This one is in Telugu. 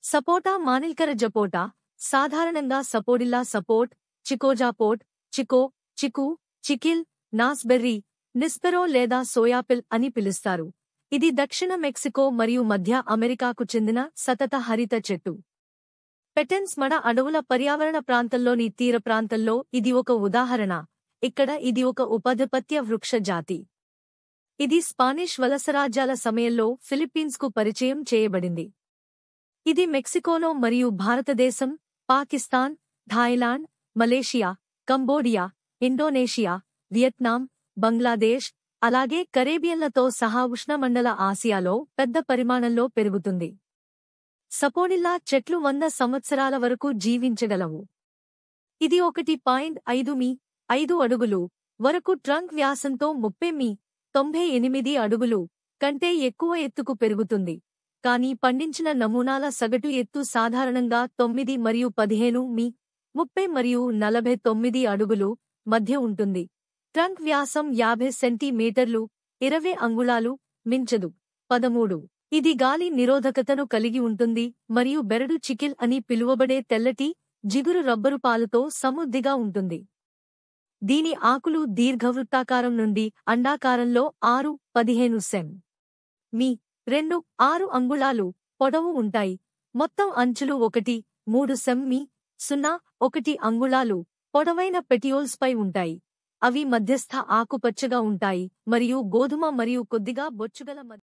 సపోటా మానిల్కర జపోటా, సాధారణంగా సపోడిల్లా సపోట్, చికోజాపోట్, చికో, చికు, చికిల్, నాస్బెర్రీ, నిస్పెరో లేదా సోయాపిల్ అని పిలుస్తారు. ఇది దక్షిణ మెక్సికో మరియు మధ్య అమెరికాకు చెందిన సతత హరిత చెట్టు. పెటెన్స్ మడ అడవుల పర్యావరణ ప్రాంతంలోని తీర ప్రాంతంలో ఇది ఒక ఉదాహరణ. ఇక్కడ ఇది ఒక ఉపాధిపత్య వృక్ష జాతి. ఇది స్పానిష్ వలసరాజ్యాల సమయంలో ఫిలిప్పీన్స్కు పరిచయం చేయబడింది. ఇది మెక్సికోలో మరియు భారతదేశం, Pakistan, Thailand, Malaysia, Cambodia, Indonesia, Vietnam, Bangladesh, అలాగే కరేబియన్లతో సహా ఉష్ణమండల ఆసియాలో పెద్ద పరిమాణంలో పెరుగుతుంది. సపోడిల్లా చెట్లు 100 సంవత్సరాల వరకు జీవించగలవు. ఇది 1.5 మీ. 5 అడుగులు వరకు ట్రంక్ వ్యాసంతో 30 మీ. 98 అడుగులు కంటే ఎక్కువ ఎత్తుకు పెరుగుతుంది. కానీ పండించిన నమూనాల సగటు ఎత్తు సాధారణంగా 9 మరియు 15 మీ. 30 మరియు 49 అడుగులు మధ్య ఉంటుంది. ట్రంక్ వ్యాసం 50 సెంటీమీటర్లు 20 అంగుళాలు మించదు. 13. ఇది గాలి నిరోధకతను కలిగి ఉంటుంది మరియు బెరడు చికిల్ అని పిలువబడే తెల్లటి, జిగురు రబ్బరు పాలుతో సమృద్ధిగా ఉంటుంది. దీని ఆకులు దీర్ఘవృత్తాకారం నుండి అండాకారంలో 6-15 సెం. మీ. 2-6 అంగుళాలు పొడవు ఉంటాయి. మొత్తం అంచులు 1-3 సెం. మీ. 0-1 అంగుళాలు పొడవైన పెటియోల్స్పై ఉంటాయి. అవి మధ్యస్థ ఆకుపచ్చగా ఉంటాయి మరియు గోధుమ మరియు కొద్దిగా బొచ్చుగల